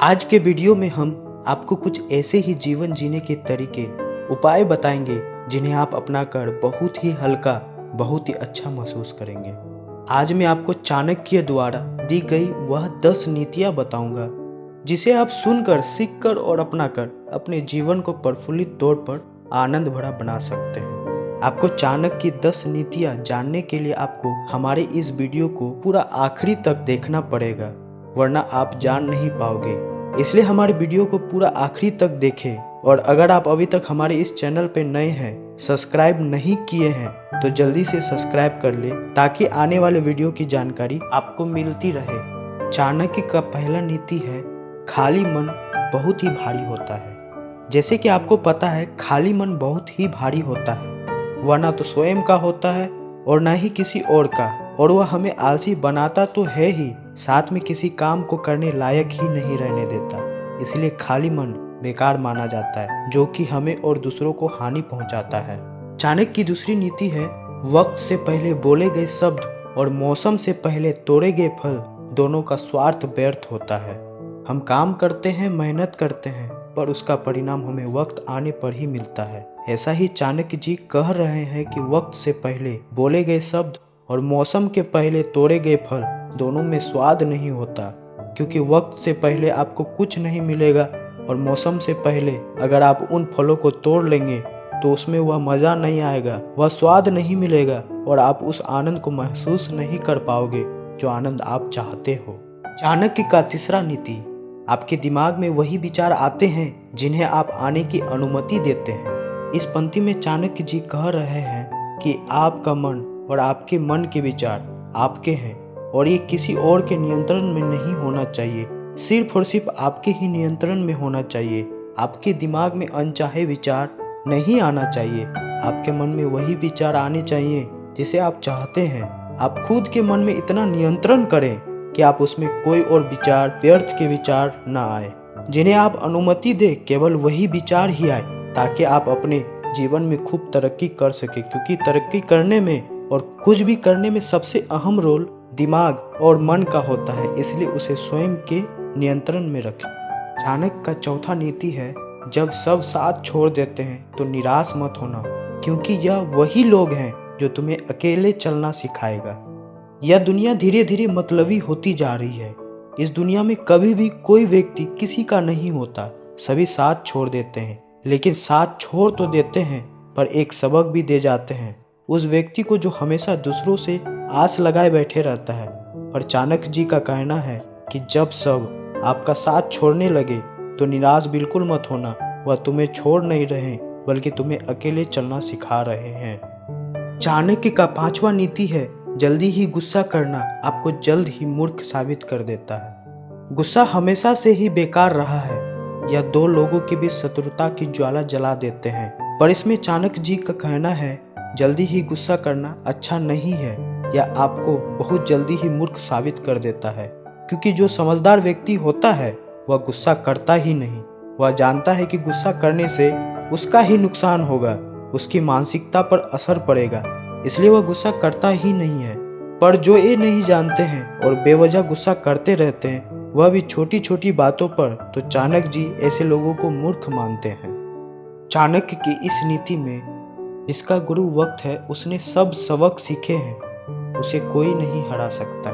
आज के वीडियो में हम आपको कुछ ऐसे ही जीवन जीने के तरीके उपाय बताएंगे जिन्हें आप अपनाकर बहुत ही हल्का बहुत ही अच्छा महसूस करेंगे। आज मैं आपको चाणक्य द्वारा दी गई वह 10 नीतियां बताऊंगा जिसे आप सुनकर सीखकर और अपनाकर अपने जीवन को प्रफुल्लित तौर पर आनंद भरा बना सकते हैं। आपको चाणक्य की 10 नीतियां जानने के लिए आपको हमारे इस वीडियो को पूरा आखिरी तक देखना पड़ेगा, वरना आप जान नहीं पाओगे। इसलिए हमारे वीडियो को पूरा आखिरी तक देखें। और अगर आप अभी तक हमारे इस चैनल पर नए हैं, सब्सक्राइब नहीं किए हैं, तो जल्दी से सब्सक्राइब कर ले ताकि आने वाले वीडियो की जानकारी आपको मिलती रहे। चाणक्य का पहला नीति है, खाली मन बहुत ही भारी होता है। जैसे कि आपको पता है, खाली मन बहुत ही भारी होता है। वह ना तो स्वयं का होता है और ना ही किसी और का, और वह हमें आलसी बनाता तो है ही, साथ में किसी काम को करने लायक ही नहीं रहने देता। इसलिए खाली मन बेकार माना जाता है, जो कि हमें और दूसरों को हानि पहुंचाता है। चाणक्य की दूसरी नीति है, वक्त से पहले बोले गए शब्द और मौसम से पहले तोड़े गए फल दोनों का स्वार्थ व्यर्थ होता है। हम काम करते हैं, मेहनत करते हैं, पर उसका परिणाम हमें वक्त आने पर ही मिलता है। ऐसा ही चाणक्य जी कह रहे हैं कि वक्त से पहले बोले गए शब्द और मौसम के पहले तोड़े गए फल दोनों में स्वाद नहीं होता, क्योंकि वक्त से पहले आपको कुछ नहीं मिलेगा और मौसम से पहले अगर आप उन फलों को तोड़ लेंगे तो उसमें वह मज़ा नहीं आएगा, वह स्वाद नहीं मिलेगा और आप उस आनंद को महसूस नहीं कर पाओगे जो आनंद आप चाहते हो। चाणक्य का तीसरा नीति, आपके दिमाग में वही विचार आते हैं जिन्हें आप आने की अनुमति देते हैं। इस पंक्ति में चाणक्य जी कह रहे हैं कि आपका मन और आपके मन के विचार आपके हैं और ये किसी और के नियंत्रण में नहीं होना चाहिए, सिर्फ और सिर्फ आपके ही नियंत्रण में होना चाहिए। आपके दिमाग में अनचाहे विचार नहीं आना चाहिए, आपके मन में वही विचार आने चाहिए जिसे आप चाहते हैं। आप खुद के मन में इतना नियंत्रण करें कि आप उसमें कोई और विचार, व्यर्थ के विचार ना आए। जिन्हें आप अनुमति दें केवल वही विचार ही आए, ताकि आप अपने जीवन में खूब तरक्की कर सके, क्योंकि तरक्की करने में और कुछ भी करने में सबसे अहम रोल दिमाग और मन का होता है, इसलिए उसे स्वयं के नियंत्रण में रखें। चाणक्य का चौथा नीति है, जब सब साथ छोड़ देते हैं तो निराश मत होना, क्योंकि यह वही लोग हैं जो तुम्हें अकेले चलना सिखाएगा। यह दुनिया धीरे धीरे मतलबी होती जा रही है। इस दुनिया में कभी भी कोई व्यक्ति किसी का नहीं होता, सभी साथ छोड़ देते हैं, लेकिन साथ छोड़ तो देते हैं पर एक सबक भी दे जाते हैं उस व्यक्ति को जो हमेशा दूसरों से आस लगाए बैठे रहता है। पर चाणक्य जी का कहना है कि जब सब आपका साथ छोड़ने लगे तो निराश बिल्कुल मत होना, वह तुम्हें छोड़ नहीं रहे बल्कि तुम्हें अकेले चलना सिखा रहे हैं। चाणक्य का पांचवा नीति है, जल्दी ही गुस्सा करना आपको जल्द ही मूर्ख साबित कर देता है। गुस्सा हमेशा से ही बेकार रहा है, यह दो लोगों के बीच शत्रुता की ज्वाला जला देते हैं। पर इसमें चाणक्य जी का कहना है, जल्दी ही गुस्सा करना अच्छा नहीं है, यह आपको बहुत जल्दी ही मूर्ख साबित कर देता है, क्योंकि जो समझदार व्यक्ति होता है वह गुस्सा करता ही नहीं। वह जानता है कि गुस्सा करने से उसका ही नुकसान होगा, उसकी मानसिकता पर असर पड़ेगा, इसलिए वह गुस्सा करता ही नहीं है। पर जो ये नहीं जानते हैं और बेवजह गुस्सा करते रहते हैं, वह भी छोटी छोटी बातों पर, तो चाणक्य जी ऐसे लोगों को मूर्ख मानते हैं। चाणक्य की इस नीति में, जिसका गुरु वक्त है उसने सब सबक सीखे हैं, उसे कोई नहीं हरा सकता।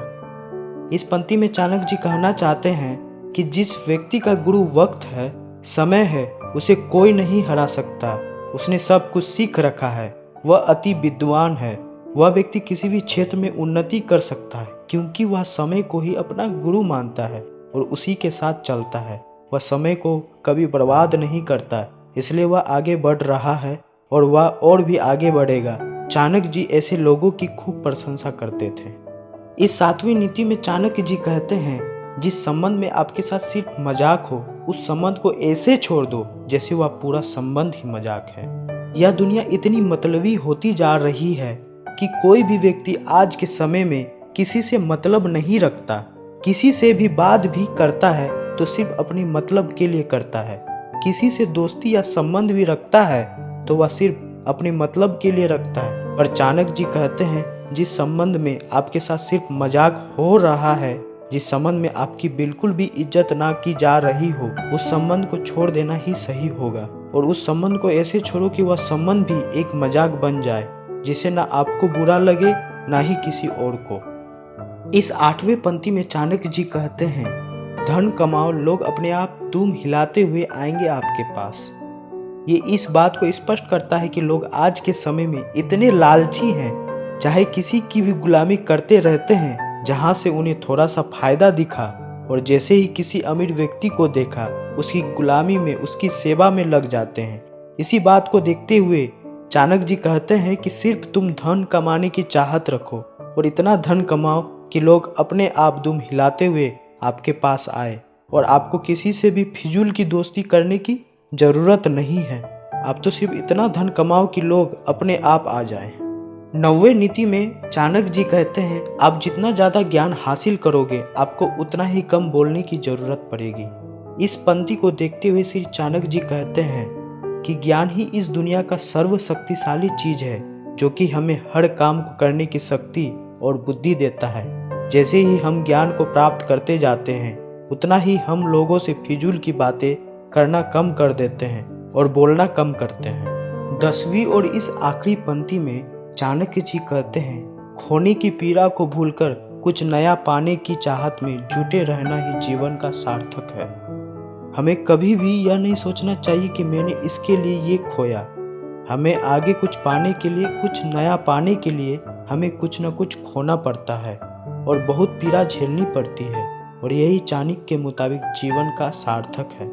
इस पंक्ति में चाणक्य जी कहना चाहते हैं कि जिस व्यक्ति का गुरु वक्त है, समय है, उसे कोई नहीं हरा सकता। उसने सब कुछ सीख रखा है, वह अति विद्वान है। वह व्यक्ति किसी भी क्षेत्र में उन्नति कर सकता है, क्योंकि वह समय को ही अपना गुरु मानता है और उसी के साथ चलता है। वह समय को कभी बर्बाद नहीं करता, इसलिए वह आगे बढ़ रहा है और वह और भी आगे बढ़ेगा। चाणक्य जी ऐसे लोगों की खूब प्रशंसा करते थे। इस सातवीं नीति में चाणक्य जी कहते हैं, जिस संबंध में आपके साथ सिर्फ मजाक हो, उस संबंध को ऐसे छोड़ दो जैसे वह पूरा संबंध ही मजाक है। यह दुनिया इतनी मतलबी होती जा रही है कि कोई भी व्यक्ति आज के समय में किसी से मतलब नहीं रखता। किसी से भी बात भी करता है तो सिर्फ अपने मतलब के लिए करता है। किसी से दोस्ती या संबंध भी रखता है तो वह सिर्फ अपने मतलब के लिए रखता है। पर चाणक्य जी कहते हैं, जिस संबंध में आपके साथ सिर्फ मजाक हो रहा है, जिस संबंध में आपकी बिल्कुल भी इज्जत ना की जा रही हो, उस संबंध को छोड़ देना ही सही होगा। और उस संबंध को ऐसे छोड़ो कि वह संबंध भी एक मजाक बन जाए, जिससे ना आपको बुरा लगे ना ही किसी और को। इस 8वें पंक्ति में चाणक्य जी कहते हैं, धन कमाओ, लोग अपने आप दुम हिलाते हुए आएंगे आपके पास। ये इस बात को स्पष्ट करता है कि लोग आज के समय में इतने लालची हैं, चाहे किसी की भी गुलामी करते रहते हैं, जहां से उन्हें थोड़ा सा फायदा दिखा और जैसे ही किसी अमीर व्यक्ति को देखा, उसकी गुलामी में, उसकी सेवा में लग जाते हैं। इसी बात को देखते हुए चाणक्य जी कहते हैं कि सिर्फ तुम धन कमाने की चाहत रखो और इतना धन कमाओ कि लोग अपने आप दुम हिलाते हुए आपके पास आए और आपको किसी से भी फिजूल की दोस्ती करने की जरूरत नहीं है। आप तो सिर्फ इतना धन कमाओ कि लोग अपने आप आ जाएं। 9वें नीति में चाणक्य जी कहते हैं, आप जितना ज़्यादा ज्ञान हासिल करोगे, आपको उतना ही कम बोलने की जरूरत पड़ेगी। इस पंक्ति को देखते हुए श्री चाणक्य जी कहते हैं कि ज्ञान ही इस दुनिया का सर्वशक्तिशाली चीज है, जो कि हमें हर काम को करने की शक्ति और बुद्धि देता है। जैसे ही हम ज्ञान को प्राप्त करते जाते हैं, उतना ही हम लोगों से फिजूल की बातें करना कम कर देते हैं और बोलना कम करते हैं। 10वीं और इस आखिरी पंक्ति में चाणक्य जी कहते हैं, खोने की पीड़ा को भूलकर कुछ नया पाने की चाहत में जुटे रहना ही जीवन का सार्थक है। हमें कभी भी यह नहीं सोचना चाहिए कि मैंने इसके लिए ये खोया। हमें आगे कुछ पाने के लिए, कुछ नया पाने के लिए हमें कुछ न कुछ खोना पड़ता है और बहुत पीड़ा झेलनी पड़ती है, और यही चाणक्य के मुताबिक जीवन का सार्थक है।